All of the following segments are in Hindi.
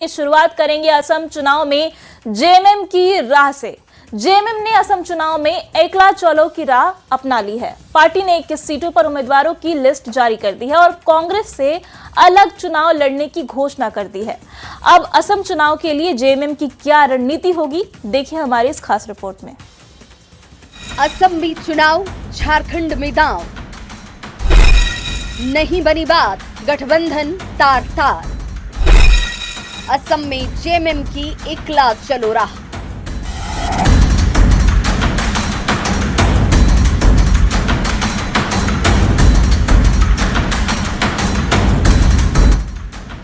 शुरुआत करेंगे असम चुनाव में जेएमएम की राह से। जेएमएम ने असम चुनाव में एकला चलो की राह अपना ली है। पार्टी ने 21 सीटों पर उम्मीदवारों की लिस्ट जारी कर दी है और कांग्रेस से अलग चुनाव लड़ने की घोषणा कर दी है। अब असम चुनाव के लिए जेएमएम की क्या रणनीति होगी, देखिए हमारी इस खास रिपोर्ट में। असम में चुनाव, झारखंड में दांव, नहीं बनी बात, गठबंधन तार तार। असम में जेएमएम की एकला चलो राह।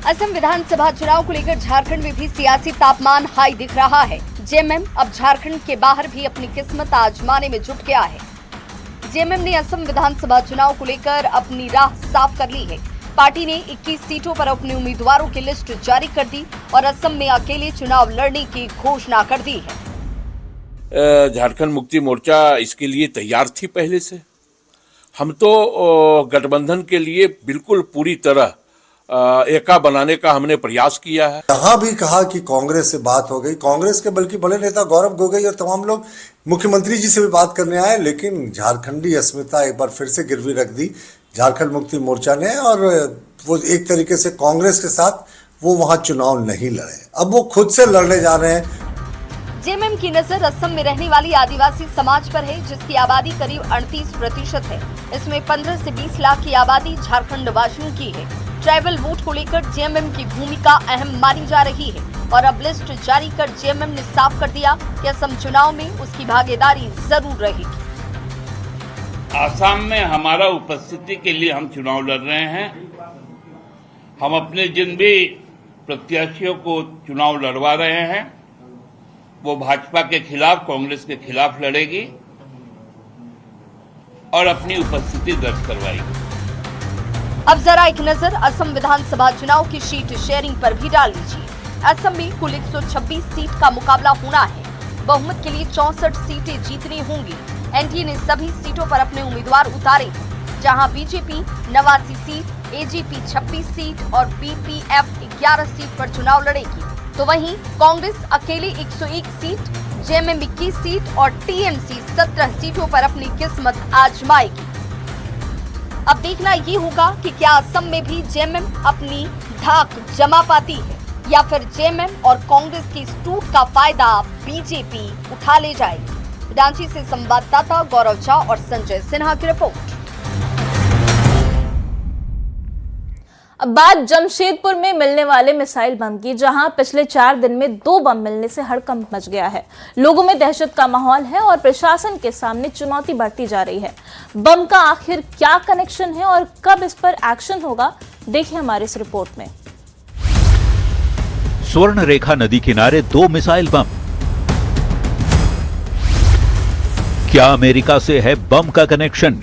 असम विधानसभा चुनाव को लेकर झारखंड में भी सियासी तापमान हाई दिख रहा है। जेएमएम अब झारखंड के बाहर भी अपनी किस्मत आजमाने में जुट गया है। जेएमएम ने असम विधानसभा चुनाव को लेकर अपनी राह साफ कर ली है। पार्टी ने 21 सीटों पर अपने उम्मीदवारों की लिस्ट जारी कर दी और असम में अकेले चुनाव लड़ने की घोषणा कर दी है। झारखंड मुक्ति मोर्चा इसके लिए तैयार थी पहले से। हम तो गठबंधन के लिए बिल्कुल पूरी तरह एका बनाने का हमने प्रयास किया है। यहाँ भी कहा कि कांग्रेस से बात हो गई, कांग्रेस के बल्कि बड़े नेता गौरव गोगोई और तमाम लोग मुख्यमंत्री जी से भी बात करने आए, लेकिन झारखंडी अस्मिता एक बार फिर से गिरवी रख दी झारखंड मुक्ति मोर्चा ने और वो एक तरीके से कांग्रेस के साथ वो वहां चुनाव नहीं लड़े, अब वो खुद से लड़ने जा रहे हैं। जेएमएम की नजर असम में रहने वाली आदिवासी समाज पर है, जिसकी आबादी करीब 38% है। इसमें 15 से 20 लाख की आबादी झारखंड वासियों की है। ट्राइबल वोट को लेकर जेएमएम की भूमिका अहम मानी जा रही है और अब लिस्ट जारी कर जेएमएम ने साफ कर दिया कि असम चुनाव में उसकी भागीदारी जरूर रहेगी। आसाम में हमारा उपस्थिति के लिए हम चुनाव लड़ रहे हैं। हम अपने जिन भी प्रत्याशियों को चुनाव लड़वा रहे हैं वो भाजपा के खिलाफ, कांग्रेस के खिलाफ लड़ेगी और अपनी उपस्थिति दर्ज करवाएगी। अब जरा एक नजर असम विधानसभा चुनाव की सीट शेयरिंग पर भी डाल लीजिए। असम में कुल 126 सीट का मुकाबला होना है। बहुमत के लिए 64 सीटें जीतनी होंगी। एनडीए ने सभी सीटों पर अपने उम्मीदवार उतारे, जहां बीजेपी 89 सीट, एजीपी 26 सीट और बीपीएफ 11 सीट पर चुनाव लड़ेगी, तो वहीं कांग्रेस अकेले 101 सीट, जेएमएम 21 सीट और टीएमसी 17 सीटों पर अपनी किस्मत आजमाएगी। अब देखना ये होगा कि क्या असम में भी जेएमएम अपनी धाक जमा पाती है या फिर जेएमएम और कांग्रेस की इस टूट का फायदा बीजेपी उठा ले जाएगी। रांची से संवाददाता गौरव झा और संजय सिन्हा की रिपोर्ट। अब बात जमशेदपुर में मिलने वाले मिसाइल बम की, जहां पिछले 4 दिन में 2 बम मिलने से हड़कंप मच गया है। लोगों में दहशत का माहौल है और प्रशासन के सामने चुनौती बढ़ती जा रही है। बम का आखिर क्या कनेक्शन है और कब इस पर एक्शन होगा, देखिए हमारी इस रिपोर्ट में। स्वर्ण रेखा नदी किनारे 2 मिसाइल बम। क्या अमेरिका से है बम का कनेक्शन?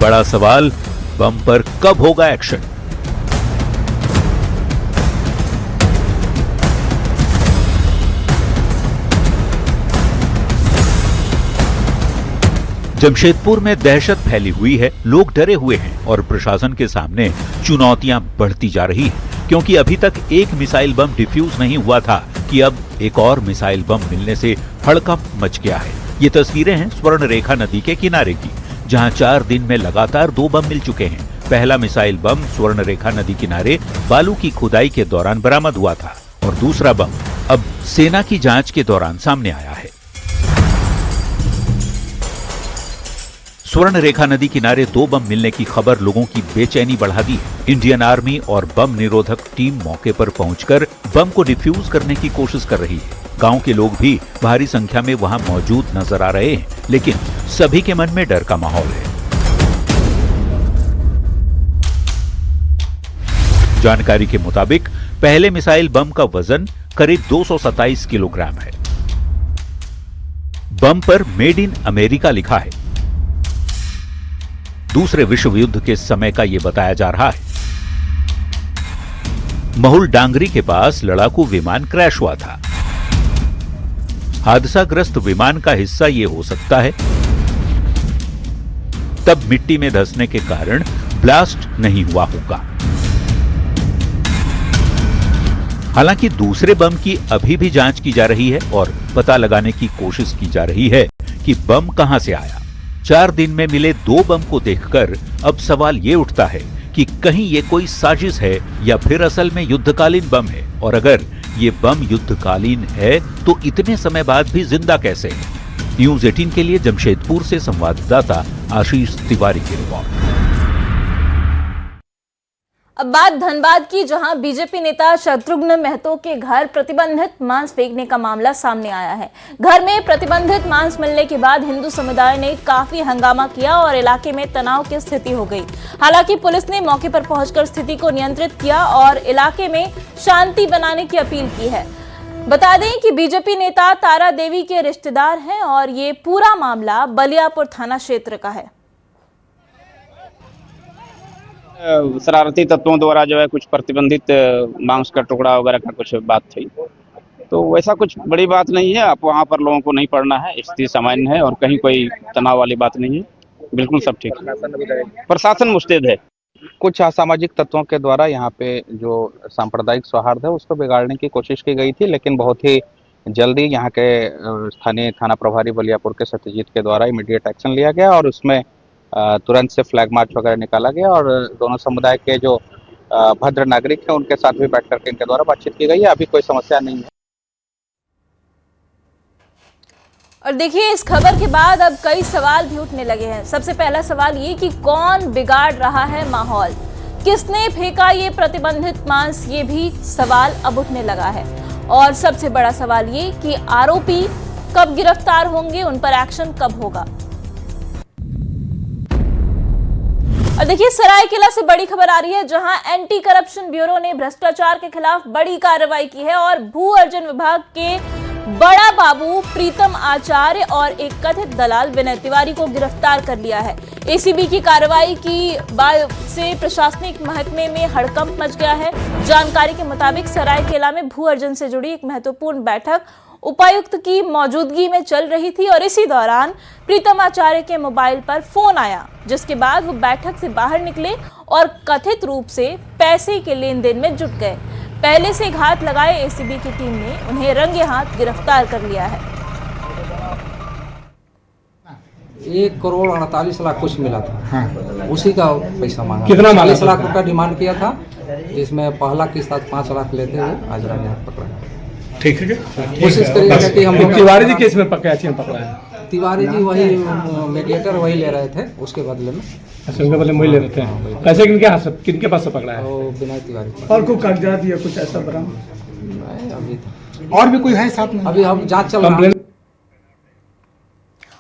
बड़ा सवाल, बम पर कब होगा एक्शन? जमशेदपुर में दहशत फैली हुई है, लोग डरे हुए हैं और प्रशासन के सामने चुनौतियां बढ़ती जा रही हैं, क्योंकि अभी तक एक मिसाइल बम डिफ्यूज नहीं हुआ था कि अब एक और मिसाइल बम मिलने से हड़कंप मच गया है। ये तस्वीरें हैं स्वर्ण रेखा नदी के किनारे की, जहां 4 दिन में लगातार 2 बम मिल चुके हैं। पहला मिसाइल बम स्वर्ण रेखा नदी किनारे बालू की खुदाई के दौरान बरामद हुआ था और दूसरा बम अब सेना की जांच के दौरान सामने आया है। स्वर्ण रेखा नदी किनारे 2 बम मिलने की खबर लोगों की बेचैनी बढ़ा दी। इंडियन आर्मी और बम निरोधक टीम मौके पर पहुंचकर बम को डिफ्यूज करने की कोशिश कर रही है। गांव के लोग भी भारी संख्या में वहां मौजूद नजर आ रहे हैं, लेकिन सभी के मन में डर का माहौल है। जानकारी के मुताबिक पहले मिसाइल बम का वजन करीब 227 किलोग्राम है। बम पर मेड इन अमेरिका लिखा है। दूसरे विश्व युद्ध के समय का यह बताया जा रहा है। महुल डांगरी के पास लड़ाकू विमान क्रैश हुआ था। हादसाग्रस्त विमान का हिस्सा यह हो सकता है। तब मिट्टी में धंसने के कारण ब्लास्ट नहीं हुआ होगा। हालांकि दूसरे बम की अभी भी जांच की जा रही है और पता लगाने की कोशिश की जा रही है कि बम कहां से आया। 4 दिन में मिले 2 बम को देखकर अब सवाल ये उठता है कि कहीं ये कोई साजिश है या फिर असल में युद्धकालीन बम है, और अगर ये बम युद्धकालीन है तो इतने समय बाद भी जिंदा कैसे है। न्यूज 18 के लिए जमशेदपुर से संवाददाता आशीष तिवारी की रिपोर्ट। अब बात धनबाद की, जहां बीजेपी नेता शत्रुघ्न महतो के घर प्रतिबंधित मांस फेंकने का मामला सामने आया है। घर में प्रतिबंधित मांस मिलने के बाद हिंदू समुदाय ने काफी हंगामा किया और इलाके में तनाव की स्थिति हो गई। हालांकि पुलिस ने मौके पर पहुंचकर स्थिति को नियंत्रित किया और इलाके में शांति बनाने की अपील की है। बता दें कि बीजेपी नेता तारा देवी के रिश्तेदार हैं और ये पूरा मामला बलियापुर थाना क्षेत्र का है। शरारती तत्वों द्वारा जो है कुछ प्रतिबंधित मांस का टुकड़ा वगैरह का कुछ बात थी, तो वैसा कुछ बड़ी बात नहीं है। आप वहाँ पर लोगों को नहीं पढ़ना है, स्थिति सामान्य है और कहीं कोई तनाव वाली बात नहीं है, बिल्कुल सब ठीक है। प्रशासन मुस्तैद है। कुछ असामाजिक तत्वों के द्वारा यहाँ पे जो सांप्रदायिक सौहार्द है उसको बिगाड़ने की कोशिश की गई थी, लेकिन बहुत ही जल्दी यहाँ के स्थानीय थाना प्रभारी बलियापुर के सत्यजीत के द्वारा इमीडिएट एक्शन लिया गया और उसमें तुरंत से फ्लैग मार्च वगैरह निकाला गया और दोनों समुदाय के जो भद्र नागरिक हैं उनके साथ भी बैठ करके इनके द्वारा बातचीत की गई है। अभी कोई समस्या नहीं है। और देखिए, इस खबर के बाद अब कई सवाल भी उठने लगे हैं। सबसे पहला सवाल ये कि कौन बिगाड़ रहा है माहौल, किसने फेंका ये प्रतिबंधित मांस, ये भी सवाल अब उठने लगा है। और सबसे बड़ा सवाल ये कि आरोपी कब गिरफ्तार होंगे, उन पर एक्शन कब होगा। और देखिए, सरायकेला से बड़ी खबर आ रही है, जहां एंटी करप्शन ब्यूरो ने भ्रष्टाचार के खिलाफ बड़ी कार्रवाई की है और भू अर्जन विभाग के बड़ा बाबू प्रीतम आचार्य और एक कथित दलाल विनय तिवारी को गिरफ्तार कर लिया है। एसीबी की कार्रवाई की बाद से प्रशासनिक महकमे में हड़कंप मच गया है। जानकारी के मुताबिक सरायकेला में भू अर्जन से जुड़ी एक महत्वपूर्ण बैठक उपायुक्त की मौजूदगी में चल रही थी और इसी दौरान प्रीतम आचार्य के मोबाइल पर फोन आया, जिसके बाद वो बैठक से बाहर निकले और कथित रूप से पैसे के लेन देन में जुट गए। पहले से घात लगाए एसीबी की टीम ने उन्हें रंगे हाथ गिरफ्तार कर लिया है। 1,48,00,000 कुछ मिला था। हाँ। उसी का पैसा मांगा। कितना 40 लाख रुपया डिमांड किया था, जिसमें पहला किस्त 5 लाख लेते हुए आज रंगे हाथ पकड़ा। ठीक है, कोशिश करिएगा कि हम लोग तिवारी जी केस में पकड़ा है। तिवारी जी वही मीडिएटर वही ले रहे थे, उसके बदले में। अच्छा, उसके बदले में वही ले रहे थे। पैसे किनके पास से पकड़ा है? विनय तिवारी। और कोई कागजात या कुछ ऐसा बरामद? अभी और भी कोई है साथ में? अभी हम जांच चल रहा है।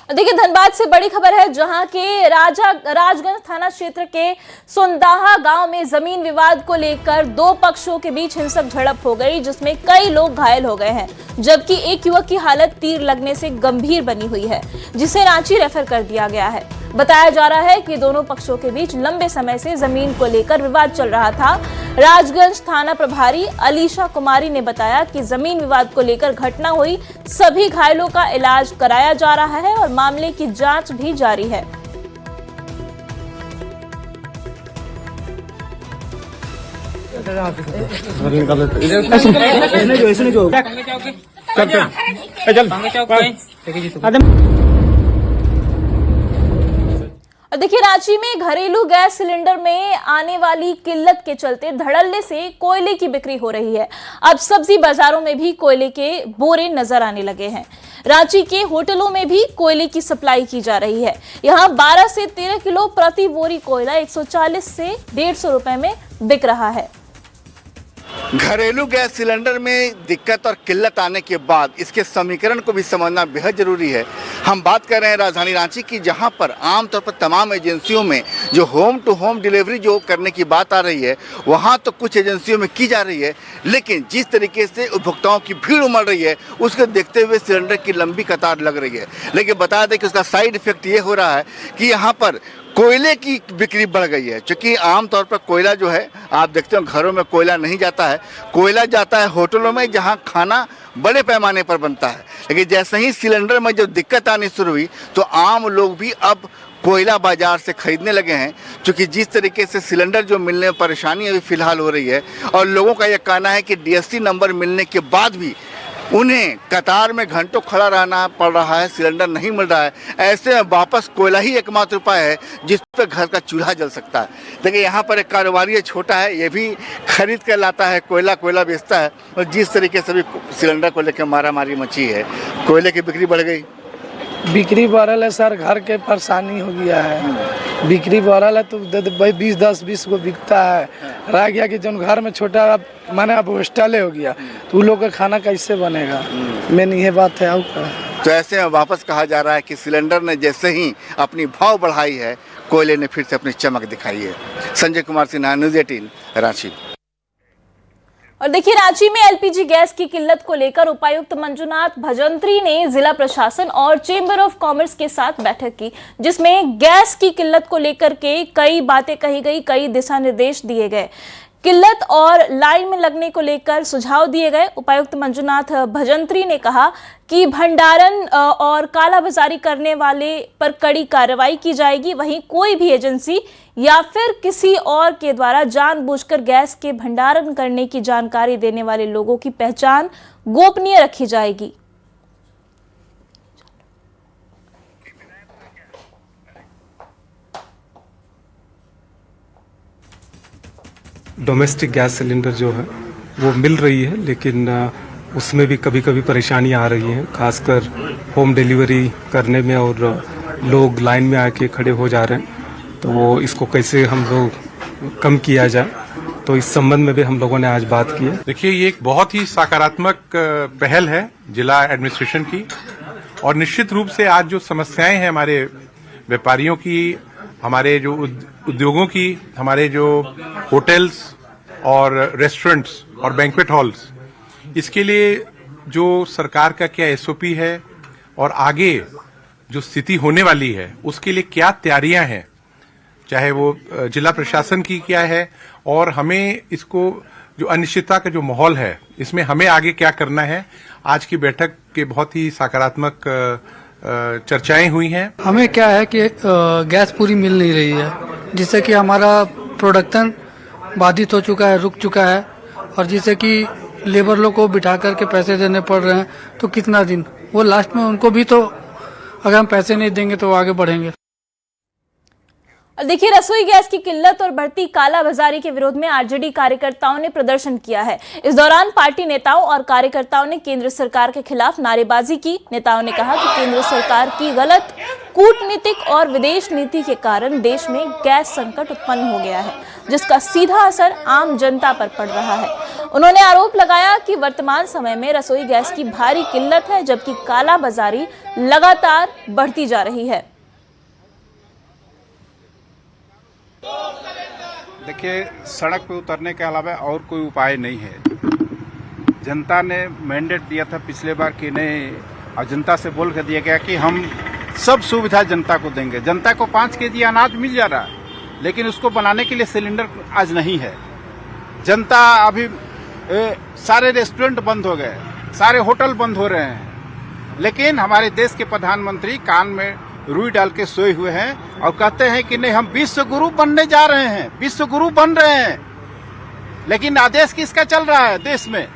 देखिए, धनबाद से बड़ी खबर है, जहां के राजगंज थाना क्षेत्र के सुंदाहा गांव में जमीन विवाद को लेकर 2 पक्षों के बीच हिंसक झड़प हो गई, जिसमें कई लोग घायल हो गए हैं, जबकि एक युवक की हालत तीर लगने से गंभीर बनी हुई है, जिसे रांची रेफर कर दिया गया है। बताया जा रहा है कि दोनों पक्षों के बीच लंबे समय से जमीन को लेकर विवाद चल रहा था। राजगंज थाना प्रभारी अलीशा कुमारी ने बताया कि जमीन विवाद को लेकर घटना हुई, सभी घायलों का इलाज कराया जा रहा है और मामले की जांच भी जारी है। और देखिए, रांची में घरेलू गैस सिलेंडर में आने वाली किल्लत के चलते धड़ल्ले से कोयले की बिक्री हो रही है। अब सब्जी बाजारों में भी कोयले के बोरे नजर आने लगे हैं। रांची के होटलों में भी कोयले की सप्लाई की जा रही है। यहाँ 12 से 13 किलो प्रति बोरी कोयला 140 से 150 रुपए में बिक रहा है। घरेलू गैस सिलेंडर में दिक्कत और किल्लत आने के बाद इसके समीकरण को भी समझना बेहद जरूरी है। हम बात कर रहे हैं राजधानी रांची की, जहां पर आमतौर पर तमाम एजेंसियों में जो होम टू होम डिलीवरी जो करने की बात आ रही है, वहां तो कुछ एजेंसियों में की जा रही है, लेकिन जिस तरीके से उपभोक्ताओं की भीड़ उमड़ रही है उसको देखते हुए सिलेंडर की लंबी कतार लग रही है। लेकिन बता दें कि उसका साइड इफेक्ट ये हो रहा है कि यहाँ पर कोयले की बिक्री बढ़ गई है। क्योंकि आमतौर पर कोयला जो है, आप देखते हो घरों में कोयला नहीं जाता है, कोयला जाता है होटलों में, जहां खाना बड़े पैमाने पर बनता है। लेकिन जैसे ही सिलेंडर में जब दिक्कत आनी शुरू हुई तो आम लोग भी अब कोयला बाजार से खरीदने लगे हैं, क्योंकि जिस तरीके से सिलेंडर जो मिलने में परेशानी अभी फिलहाल हो रही है और लोगों का यह कहना है कि डीएससी नंबर मिलने के बाद भी उन्हें कतार में घंटों खड़ा रहना पड़ रहा है, सिलेंडर नहीं मिल रहा है। ऐसे में वापस कोयला ही एकमात्र उपाय है जिस पर घर का चूल्हा जल सकता है। देखिए यहाँ पर एक कारोबारी है, छोटा है, ये भी खरीद कर लाता है, कोयला बेचता है और जिस तरीके से भी सिलेंडर को लेकर मारामारी मची है, कोयले की बिक्री बढ़ गई। बिक्री बढ़ल है सर, घर के परेशानी हो गया है। बिक्री बढ़ल है तो भाई 10-20 को बिकता है, रह गया कि जब घर में छोटा माने अब हॉस्टल हो गया तो उन लोग का खाना कैसे बनेगा। मेन ये बात है। और तो ऐसे में वापस कहा जा रहा है कि सिलेंडर ने जैसे ही अपनी भाव बढ़ाई है, कोयले ने फिर से अपनी चमक दिखाई है। संजय कुमार सिन्हा, न्यूज़ 18, रांची। और देखिए, रांची में एलपीजी गैस की किल्लत को लेकर उपायुक्त मंजुनाथ भजंत्री ने जिला प्रशासन और चेंबर ऑफ कॉमर्स के साथ बैठक की, जिसमें गैस की किल्लत को लेकर के कई बातें कही गई, कई दिशा निर्देश दिए गए। किल्लत और लाइन में लगने को लेकर सुझाव दिए गए। उपायुक्त मंजुनाथ भजंत्री ने कहा कि भंडारण और कालाबाजारी करने वाले पर कड़ी कार्रवाई की जाएगी। वहीं कोई भी एजेंसी या फिर किसी और के द्वारा जानबूझकर गैस के भंडारण करने की जानकारी देने वाले लोगों की पहचान गोपनीय रखी जाएगी। डोमेस्टिक गैस सिलेंडर जो है वो मिल रही है, लेकिन उसमें भी कभी कभी परेशानियां आ रही हैं, खासकर होम डिलीवरी करने में, और लोग लाइन में आके खड़े हो जा रहे हैं। तो वो इसको कैसे हम लोग कम किया जाए, तो इस संबंध में भी हम लोगों ने आज बात की है। देखिए, ये एक बहुत ही सकारात्मक पहल है जिला एडमिनिस्ट्रेशन की, और निश्चित रूप से आज जो समस्याएं हैं हमारे व्यापारियों की, हमारे जो उद्योगों की, हमारे जो होटल्स और रेस्टोरेंट्स और बैंक्वेट हॉल्स, इसके लिए जो सरकार का क्या एसओपी है और आगे जो स्थिति होने वाली है उसके लिए क्या तैयारियां हैं, चाहे वो जिला प्रशासन की क्या है, और हमें इसको जो अनिश्चितता का जो माहौल है इसमें हमें आगे क्या करना है, आज की बैठक के बहुत ही सकारात्मक चर्चाएं हुई हैं। हमें क्या है कि गैस पूरी मिल नहीं रही है, जिससे कि हमारा प्रोडक्शन बाधित हो चुका है, रुक चुका है, और जिससे कि लेबर लोग को बिठा करके पैसे देने पड़ रहे हैं। तो कितना दिन वो लास्ट में उनको भी, तो अगर हम पैसे नहीं देंगे तो आगे बढ़ेंगे। और देखिए, रसोई गैस की किल्लत और बढ़ती कालाबाजारी के विरोध में आरजेडी कार्यकर्ताओं ने प्रदर्शन किया है। इस दौरान पार्टी नेताओं और कार्यकर्ताओं ने केंद्र सरकार के खिलाफ नारेबाजी की। नेताओं ने कहा कि केंद्र सरकार की गलत कूटनीतिक और विदेश नीति के कारण देश में गैस संकट उत्पन्न हो गया है, जिसका सीधा असर आम जनता पर पड़ रहा है। उन्होंने आरोप लगाया कि वर्तमान समय में रसोई गैस की भारी किल्लत है, जबकि कालाबाजारी लगातार बढ़ती जा रही है। देखिए, सड़क पे उतरने के अलावा और कोई उपाय नहीं है। जनता ने मैंडेट दिया था पिछले बार कि नहीं, और जनता से बोल कर दिया गया कि हम सब सुविधा जनता को देंगे। जनता को 5 केजी अनाज मिल जा रहा है, लेकिन उसको बनाने के लिए सिलेंडर आज नहीं है। जनता अभी सारे रेस्टोरेंट बंद हो गए, सारे होटल बंद हो रहे हैं, लेकिन हमारे देश के प्रधानमंत्री कान में रुई डाल के सोए हुए हैं और कहते हैं कि नहीं, हम विश्व गुरु बनने जा रहे हैं, विश्व गुरु बन रहे हैं। लेकिन आदेश किसका चल रहा है देश में?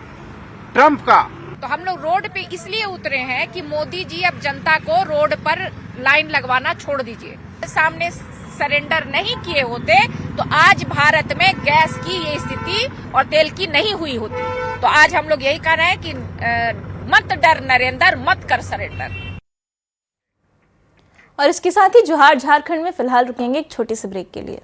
ट्रंप का। तो हम लोग रोड पे इसलिए उतरे हैं कि मोदी जी अब जनता को रोड पर लाइन लगवाना छोड़ दीजिए। सामने सरेंडर नहीं किए होते तो आज भारत में गैस की ये स्थिति और तेल की नहीं हुई होती। तो आज हम लोग यही कह रहे हैं कि मत डर नरेंद्र, मत कर सरेंडर। और इसके साथ ही जोहार झारखंड में फिलहाल रुकेंगे एक छोटी सी ब्रेक के लिए।